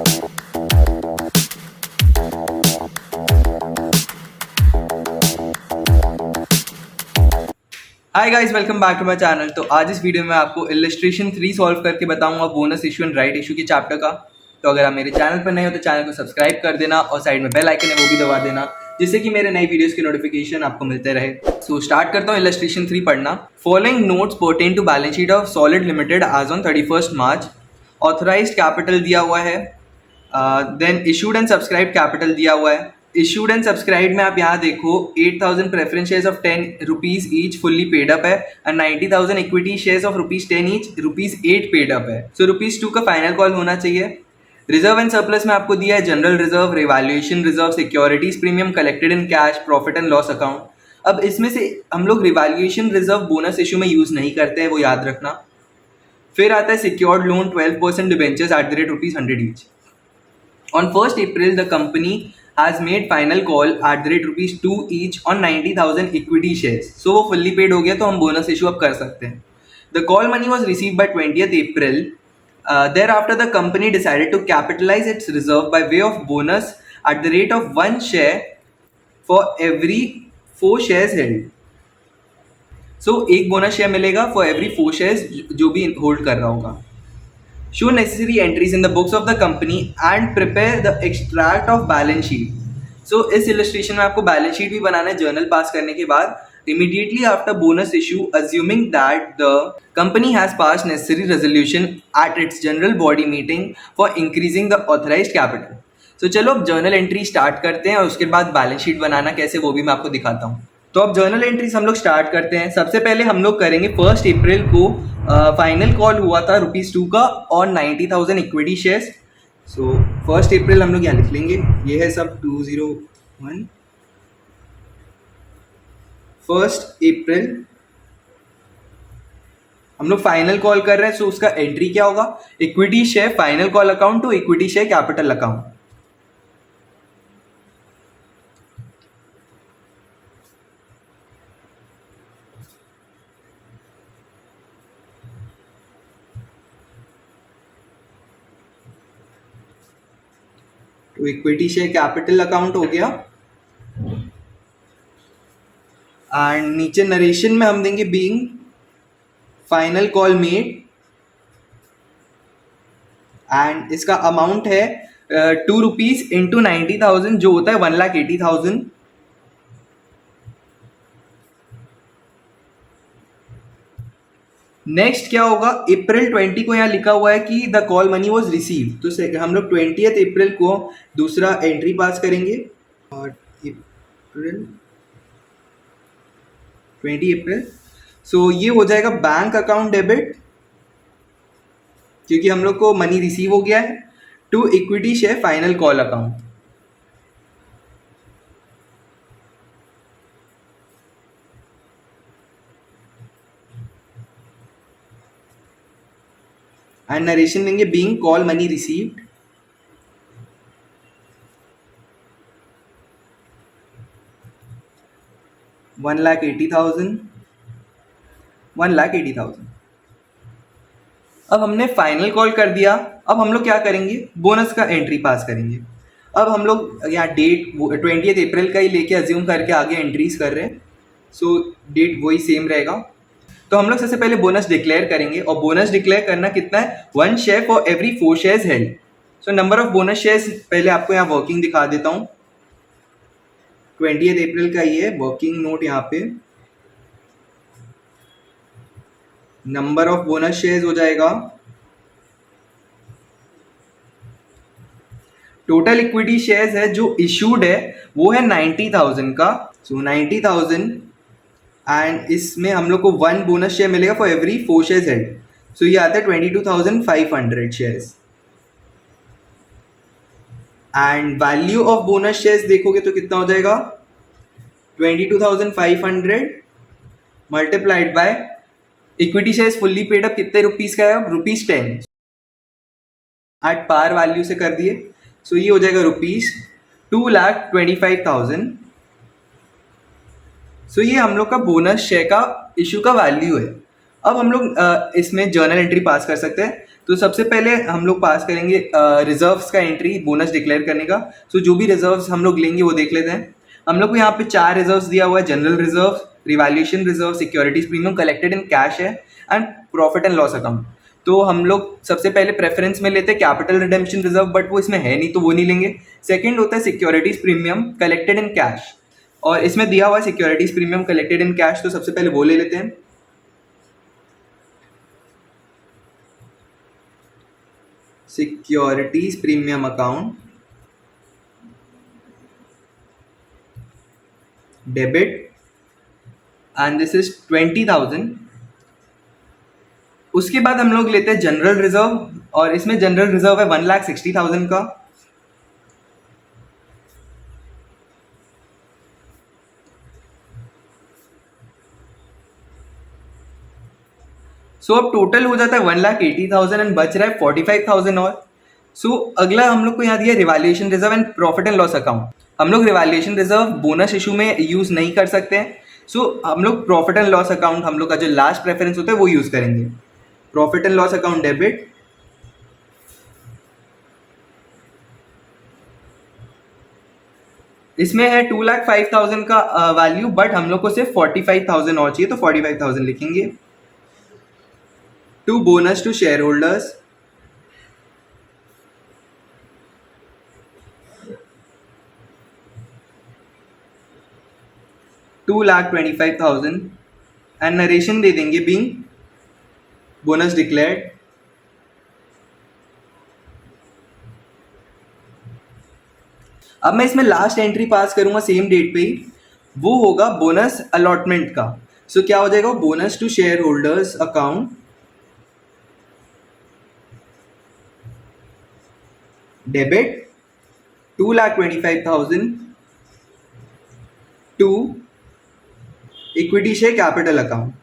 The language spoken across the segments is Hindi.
Hi guys, welcome back to my channel. तो आज इस वीडियो में आपको इलस्ट्रेशन 3 सॉल्व करके बताऊंगा bonus issue and right issue के चैप्टर का। तो अगर आप मेरे चैनल पर नए हो तो चैनल को सब्सक्राइब कर देना और साइड में बेल आइकन है वो भी दबा देना, जिससे कि मेरे नई वीडियोस के नोटिफिकेशन आपको मिलते रहे। सो स्टार्ट करता हूँ इलस्ट्रेशन 3 पढ़ना। Following notes pertain to balance sheet of solid limited as on 31 March. Authorised capital दिया हुआ है, then issued and subscribe capital दिया हुआ है। इशूड एंड सब्सक्राइब में आप यहाँ देखो 8,000 preference shares of 10 rupees each fully paid up है and 90,000 equity shares of rupees 10 each rupees 8 paid up है। सो रुपीज 2 का फाइनल कॉल होना चाहिए। रिजर्व एंड सरप्लस में आपको दिया है general reserve, revaluation reserve, securities premium collected in cash, profit and loss account. अब इसमें से हम लोग रिवैल्यूएशन रिजर्व बोनस इशू में यूज नहीं करते हैं, वो याद रखना। फिर आता है secured loan 12% debentures at the rate ₹100 each. On 1st April, the company has made final call at the rate ₹2 each on 90,000 equity shares. So वो fully paid हो गया, तो हम bonus issue अब कर सकते हैं। The call money was received by 20th April. Thereafter, the company decided to capitalize its reserve by way of bonus at the rate of 1 share for every 4 shares held. So एक bonus share मिलेगा for every 4 shares जो भी hold कर रहा होगा। Show necessary entries in the books of the company and prepare the extract of balance sheet. So इस illustration में आपको balance sheet भी बनाना है journal पास करने के बाद, immediately after bonus issue, assuming that the company has passed necessary resolution at its general body meeting for increasing the authorized capital. So चलो अब journal entry start करते हैं और उसके बाद balance sheet बनाना कैसे वो भी मैं आपको दिखाता हूँ। तो अब जर्नल एंट्रीज हम लोग स्टार्ट करते हैं। सबसे पहले हम लोग करेंगे 1 अप्रैल को फाइनल कॉल हुआ था ₹2 का और 90,000 इक्विटी शेयर्स। सो 1 अप्रैल हम लोग यहाँ लिख लेंगे, ये है सब 201। 1 अप्रैल हम लोग फाइनल कॉल कर रहे हैं। सो उसका एंट्री क्या होगा, equity share final call account to equity share capital account. तो इक्विटी शेयर कैपिटल अकाउंट हो गया एंड नीचे नरेशन में हम देंगे being final call made and इसका अमाउंट है ₹2 इंटू 90,000 जो होता है 1,80,000। नेक्स्ट क्या होगा, अप्रैल 20 को यहाँ लिखा हुआ है कि the call money was receive, तो हम लोग 20th अप्रैल को दूसरा एंट्री पास करेंगे और अप्रैल 20 अप्रैल। सो ये हो जाएगा बैंक अकाउंट डेबिट, क्योंकि हम लोग को मनी रिसीव हो गया है, to equity share final call account. And narration देंगे बीइंग कॉल मनी रिसीव्ड $1,80,000। अब हमने फाइनल कॉल कर दिया। अब हम लोग क्या करेंगे, बोनस का एंट्री पास करेंगे। अब हम लोग यहाँ डेट 20th अप्रैल का ही लेके अज्यूम करके आगे एंट्रीज कर रहे हैं। सो डेट वही सेम रहेगा। तो हम लोग सबसे पहले बोनस डिक्लेयर करेंगे और बोनस डिक्लेयर करना कितना है, 1 share for every 4 shares held. So number of bonus shares पहले आपको यहाँ वर्किंग दिखा देता हूँ। 20th अप्रैल का ये वर्किंग नोट, यहाँ पे नंबर ऑफ बोनस शेयर्स हो जाएगा, टोटल इक्विटी शेयर्स है जो इशूड है वो है 90,000 का। सो 90,000 एंड इसमें हम लोग को 1 बोनस शेयर मिलेगा फॉर एवरी 4 शेयर्स हेल्ड। सो ये आता है 22,500 shares. And value of bonus shares देखोगे तो कितना हो जाएगा, 22,500 multiplied by equity shares fully paid up कितने रुपीज का है, ₹10 एट पार वैल्यू से कर दिए। सो ये हो जाएगा ₹2,25,000। सो ये हम लोग का बोनस शेयर का इशू का वैल्यू है। अब हम लोग इसमें जर्नल एंट्री पास कर सकते हैं। तो सबसे पहले हम लोग पास करेंगे रिजर्व्स का एंट्री बोनस डिक्लेयर करने का। सो जो भी रिजर्व्स हम लोग लेंगे वो देख लेते हैं। हम लोग को यहाँ पे 4 रिजर्व्स दिया हुआ है। General reserve, revaluation reserve, securities premium collected in cash है, and profit and loss account. तो हम लोग सबसे पहले प्रेफरेंस में लेते हैं कैपिटल रिडेम्पशन रिजर्व, बट वो इसमें है नहीं तो वो नहीं लेंगे। सेकंड होता है securities premium collected in cash, और इसमें दिया हुआ है securities premium collected in cash, तो सबसे पहले वो ले लेते हैं। Securities premium account, debit, and this is 20,000। उसके बाद हम लोग लेते हैं जनरल रिजर्व, और इसमें जनरल रिजर्व है 1,60,000 का। सो अब टोटल हो जाता है 1,80,000 एंड बच रहा है 45,000 और। सो अगला हम लोग को यहाँ दिया revaluation reserve and profit and loss account. हम लोग रिवैल्यूएशन रिजर्व बोनस इशू में यूज नहीं कर सकते हैं। सो हम लोग प्रॉफिट एंड लॉस अकाउंट, हम लोग का जो लास्ट प्रेफरेंस होता है वो यूज करेंगे। Profit and loss account debit, इसमें है 2,05,000 का वैल्यू, बट हम लोग को सिर्फ 45,000 और चाहिए, तो 45,000 लिखेंगे। To bonus to share holders, $2,25,000, and narration दे देंगे बीइंग बोनस डिक्लेयर्ड। अब मैं इसमें लास्ट एंट्री पास करूंगा सेम डेट पे ही, वो होगा बोनस अलॉटमेंट का। सो क्या हो जाएगा, bonus to share holders account, debit 2,25,000 to equity share capital account,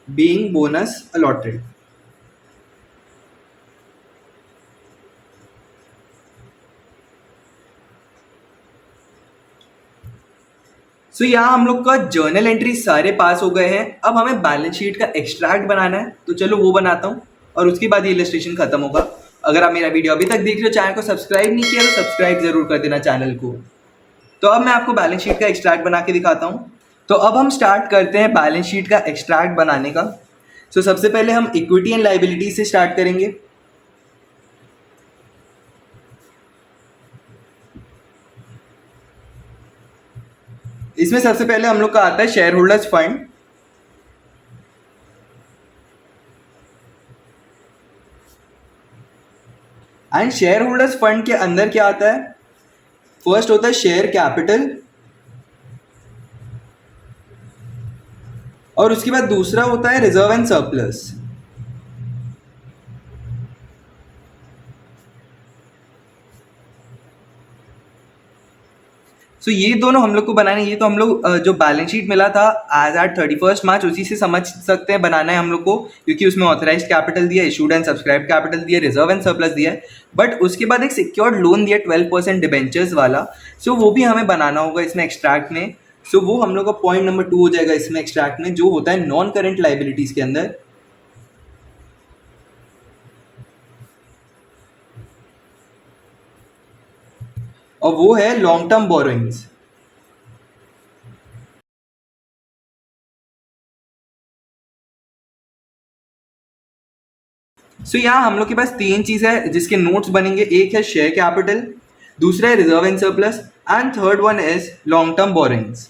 being bonus allotted. So यहाँ हम लोग का जर्नल एंट्री सारे पास हो गए हैं। अब हमें बैलेंस शीट का एक्सट्रैक्ट बनाना है, तो चलो वो बनाता हूँ, और उसके बाद ये इलस्ट्रेशन खत्म होगा। अगर आप मेरा वीडियो अभी तक देख रहे हो, चैनल को सब्सक्राइब नहीं किया तो सब्सक्राइब जरूर कर देना चैनल को। तो अब मैं आपको बैलेंस शीट का एक्सट्रैक्ट बना के दिखाता हूँ। तो अब हम स्टार्ट करते हैं बैलेंस शीट का एक्सट्रैक्ट बनाने का। सो सबसे पहले हम इक्विटी एंड लायबिलिटी से स्टार्ट करेंगे। इसमें सबसे पहले हम लोग का आता है share holders fund. And share holders fund के अंदर क्या आता है, फर्स्ट होता है शेयर कैपिटल, और उसके बाद दूसरा होता है रिजर्व एंड सरप्लस। सो ये दोनों हम लोग को बनाने, ये तो हम लोग जो बैलेंस शीट मिला था एज एट 31 मार्च, उसी से समझ सकते हैं बनाना है हम लोग को, क्योंकि उसमें ऑथराइज्ड कैपिटल दिया, इशूड एंड सब्सक्राइब कैपिटल दिया, रिजर्व एंड सरप्लस दिया है। बट उसके बाद एक सिक्योर्ड लोन दिया 12% डिबेंचर्स वाला। सो वो भी हमें बनाना होगा इसमें एक्सट्रैक्ट में। सो वो हम लोग का पॉइंट नंबर 2 हो जाएगा इसमें एक्सट्रैक्ट में, जो होता है नॉन करेंट लाइबिलिटीज के अंदर। और वो है लॉन्ग टर्म बोरोइंग्स। सो यहाँ हम लोग के पास 3 चीज है जिसके नोट्स बनेंगे। एक है शेयर कैपिटल, दूसरा है reserve and surplus, and third one is long term borrowings.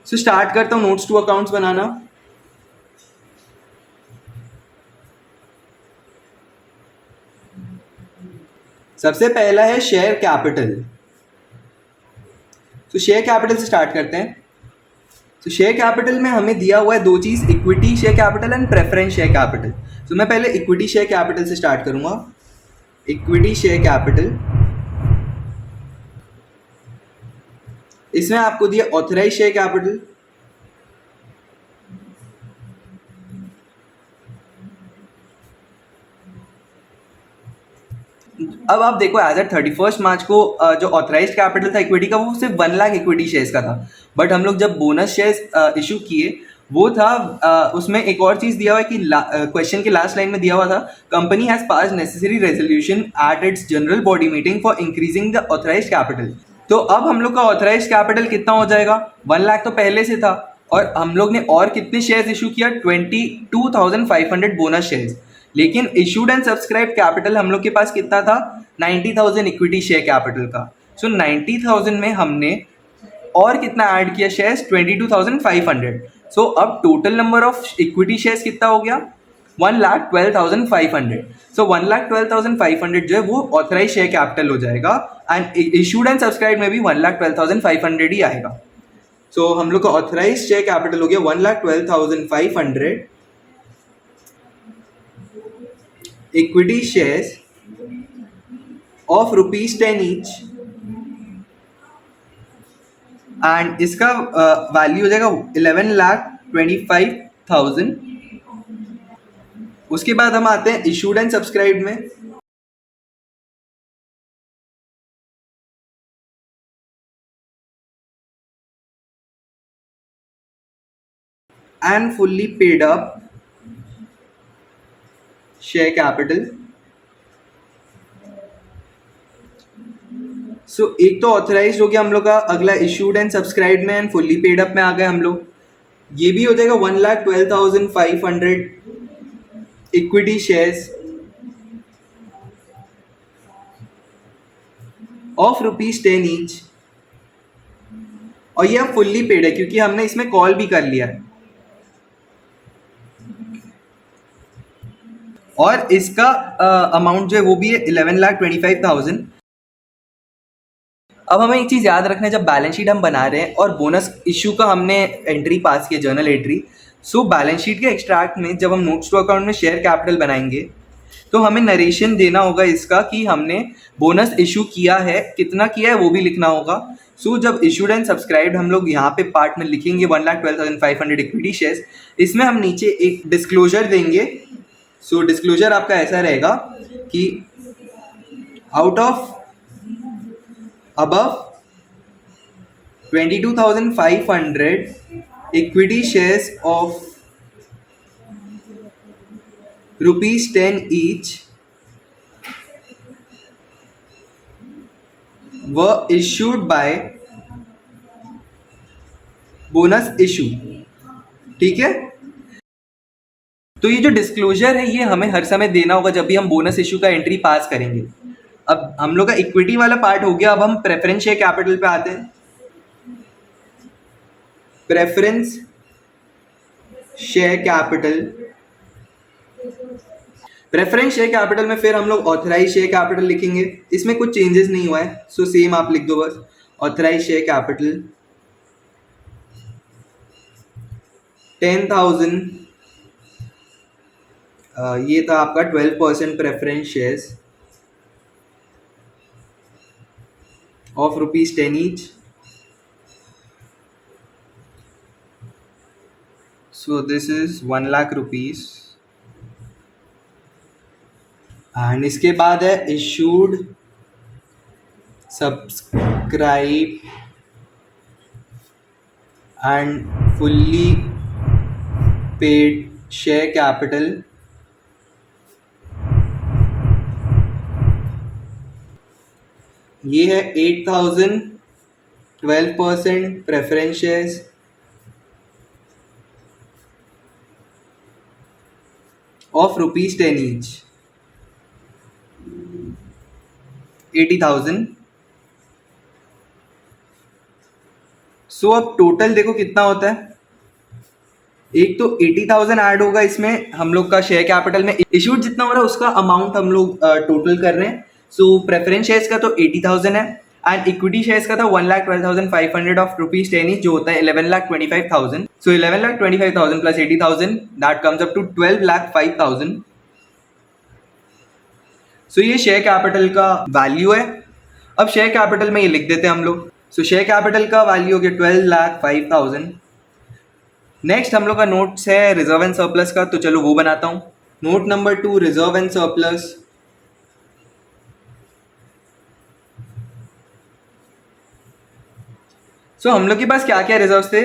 So start करता हूँ नोट्स टू अकाउंट्स बनाना। सबसे पहला है शेयर कैपिटल। तो शेयर कैपिटल से स्टार्ट करते हैं। तो शेयर कैपिटल में हमें दिया हुआ है 2 चीज, equity share capital and preference share capital. तो मैं पहले इक्विटी शेयर कैपिटल से स्टार्ट करूंगा। इक्विटी शेयर कैपिटल, इसमें आपको दिया ऑथराइज शेयर कैपिटल, अब आप देखो एज एट 31 मार्च को जो ऑथराइज्ड कैपिटल था इक्विटी का वो सिर्फ 1 लाख इक्विटी शेयर्स का था, बट हम लोग जब बोनस शेयर्स इशू किए वो था उसमें एक और चीज दिया हुआ है कि क्वेश्चन के लास्ट लाइन में दिया हुआ था, company has pass necessary resolution at its general body meeting for increasing the authorised capital. तो अब हम लोग का ऑथराइज्ड कैपिटल कितना हो जाएगा, 1 लाख तो पहले से था, और हम लोग ने और कितने शेयर्स इशू किया, 22,500 बोनस शेयर्स, लेकिन इशूड एंड सब्सक्राइब कैपिटल हम लोग के पास कितना था, 90,000 इक्विटी शेयर कैपिटल का। सो 90,000 में हमने और कितना ऐड किया शेयर्स, 22,500। सो अब total number of equity shares कितना हो गया, 1,12,500। सो 1,12,500 जो है वो ऑथराइज शेयर कैपिटल हो जाएगा, एंड इशूड एंड सब्सक्राइब में भी 1,12,500 ही आएगा। सो हम लोग का ऑथराइज शेयर कैपिटल हो गया 1,12,500 equity shares of ₹10 each, and इसका वैल्यू हो जाएगा 11,25,000। उसके बाद हम आते हैं इशूड एंड सब्सक्राइब में। And fully paid up share capital. So एक तो ऑथराइज हो गया हम लोग का, अगला इशूड एंड सब्सक्राइब में एंड फुल्ली पेड अप में आ गए हम लोग, ये भी हो जाएगा 1,12,500 इक्विटी शेयर्स ऑफ ₹10 ईच, और ये अब फुल्ली पेड है क्योंकि हमने इसमें कॉल भी कर लिया है, और इसका अमाउंट जो है वो भी है 11,25,000। अब हमें एक चीज़ याद रखना है, जब बैलेंस शीट हम बना रहे हैं और बोनस इशू का हमने एंट्री पास किया, journal entry, so balance sheet के एक्सट्रैक्ट में जब हम नोट्स टू अकाउंट में शेयर कैपिटल बनाएंगे तो हमें नरेशन देना होगा इसका कि हमने बोनस इशू किया है, कितना किया है वो भी लिखना होगा। सो जब इशूड एंड सब्सक्राइब्ड हम लोग यहाँ पे पार्ट में लिखेंगे 1,12,500 इक्विटी शेयर्स, इसमें हम नीचे एक डिस्क्लोजर देंगे। सो डिस्क्लोजर आपका ऐसा रहेगा कि out of above 22,500 equity shares of ₹10 each were issued by bonus issue। ठीक है, तो ये जो डिस्क्लोजर है ये हमें हर समय देना होगा जब भी हम बोनस इशू का एंट्री पास करेंगे। अब हम लोग का इक्विटी वाला पार्ट हो गया, अब हम प्रेफरेंस शेयर कैपिटल पे आते हैं। Preference share capital, preference share capital में फिर हम लोग ऑथराइज शेयर कैपिटल लिखेंगे, इसमें कुछ चेंजेस नहीं हुआ है, सो सेम आप लिख दो बस ऑथराइज शेयर कैपिटल 10,000। ये था आपका 12% preference shares of ₹10 each। So this is 1 lakh rupees, and इसके बाद है issued subscribe and fully paid share capital ये है 8,000 12% प्रेफरेंस शेयर्स ऑफ ₹10 ईच, 80,000। सो अब टोटल देखो कितना होता है, एक तो 80,000 ऐड होगा इसमें हम लोग का शेयर कैपिटल में, इशूड जितना हो रहा है उसका अमाउंट हम लोग टोटल कर रहे हैं। सो प्रेफरेंस शेयर्स का तो 80,000 है, एंड इक्विटी शेयर्स का था 1,12,500 ऑफ ₹10 ईच, जो होता है 11,25,000। So 11,25,000 plus 80,000 that comes up to 12,05,000। So ये शेयर कैपिटल का वैल्यू है। अब शेयर कैपिटल में ये लिख देते हैं हम लोग। सो शेयर कैपिटल का वैल्यू हो गया 12,05,000। नेक्स्ट हम लोग का नोट्स है रिजर्व एंड सरप्लस का, तो चलो वो बनाता हूँ। Note number 2 reserve and surplus. So हम लोग के पास क्या क्या रिजर्व्स थे,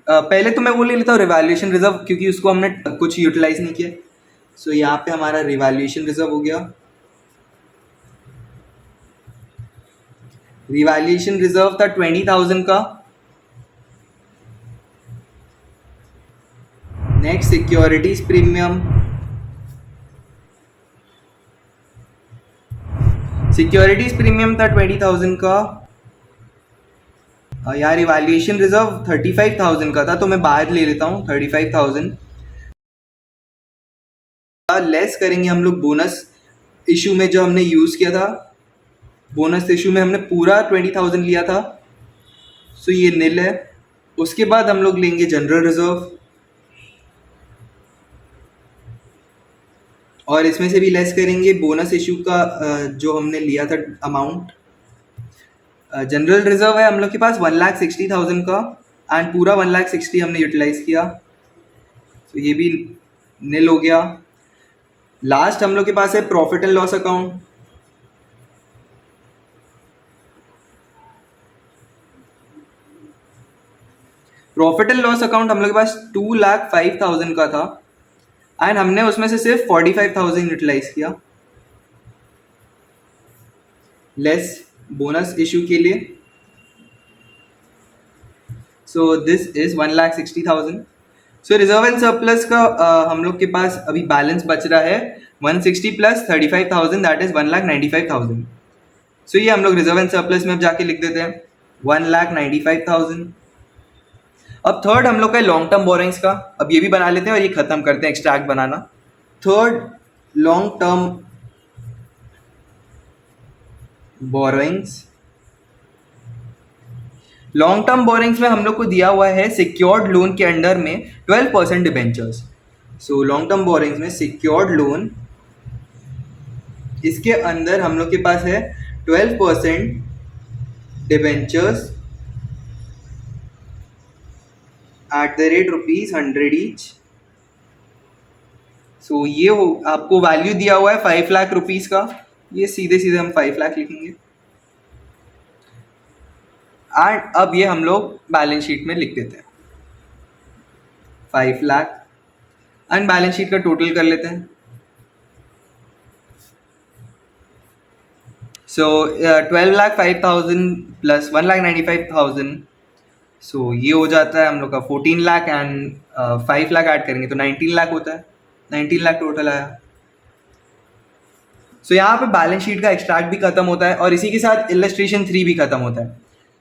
पहले तो मैं वो ले लेता हूँ रिवैल्यूएशन रिजर्व, क्योंकि उसको हमने कुछ यूटिलाइज नहीं किया। सो यहाँ पे हमारा रिवैल्यूएशन रिजर्व हो गया। रिवैल्यूएशन रिजर्व था 20,000 का। Next securities premium, securities premium था 20,000 का। यार इवैल्यूएशन रिजर्व 35,000 का था, तो मैं बाहर ले लेता हूँ 35,000। लेस करेंगे हम लोग बोनस इशू में जो हमने यूज़ किया था। बोनस इशू में हमने पूरा 20,000 लिया था, सो ये निल है। उसके बाद हम लोग लेंगे जनरल रिजर्व, और इसमें से भी लेस करेंगे बोनस इशू का जो हमने लिया था अमाउंट। जनरल रिजर्व है हम लोग के पास 1,60,000 का, एंड पूरा 1,60,000 हमने यूटिलाइज किया, तो ये भी निल हो गया। लास्ट हम लोग के पास है profit and loss account. Profit and loss account हम लोग के पास 2,05,000 का था, एंड हमने उसमें से सिर्फ 45,000 यूटिलाइज किया, लेस बोनस इशू के लिए। So this is 1,60,000। So reserve and surplus का हम लोग के पास अभी बैलेंस बच रहा है 160 प्लस 35,000, दैट इज 1,95,000। सो ये हम लोग रिजर्व एंड सरप्लस में अब जाके लिख देते हैं 1,95,000। अब थर्ड हम लोग का लॉन्ग टर्म बोरिंग्स का, अब ये भी बना लेते हैं और ये खत्म करते हैं एक्सट्रैक्ट बनाना। Third long term borrowings, long term borrowings में हम लोग को दिया हुआ है सिक्योर्ड लोन के अंडर में 12% debentures. So long term borrowings में सिक्योर्ड लोन, इसके अंदर हम लोग के पास है 12% debentures at the rate ₹100 each. So ये हो आपको वैल्यू दिया हुआ है 5 लाख रुपीज़ का, ये सीधे सीधे हम 5 लाख लिखेंगे। एंड अब ये हम लोग बैलेंस शीट में लिख देते हैं 5 लाख, एंड बैलेंस शीट का टोटल कर लेते हैं। सो 12,05,000 प्लस 1,95,000, सो ये हो जाता है हम लोग का 14 लाख, एंड 5 लाख ऐड करेंगे तो 19 लाख होता है। 19 लाख टोटल आया। सो यहाँ पे बैलेंस शीट का एक्सट्रैक्ट भी खत्म होता है, और इसी के साथ इलस्ट्रेशन 3 भी खत्म होता है।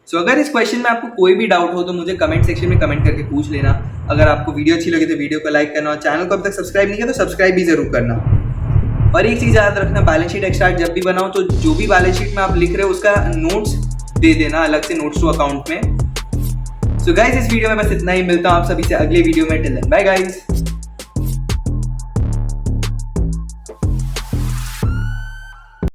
सो अगर इस क्वेश्चन में आपको कोई भी डाउट हो तो मुझे कमेंट सेक्शन में कमेंट करके पूछ लेना। अगर आपको वीडियो अच्छी लगी तो वीडियो को लाइक करना, और चैनल को अब तक सब्सक्राइब नहीं किया तो सब्सक्राइब भी जरूर करना। और एक चीज़ याद रखना, बैलेंस शीट एक्सट्रैक्ट जब भी बनाओ तो जो भी बैलेंस शीट में आप लिख रहे हो उसका नोट्स दे देना अलग से, नोट्स टू अकाउंट में। सो गाइज इस वीडियो में बस इतना ही, मिलता हूँ आप सभी से अगले वीडियो में। Till then bye guys.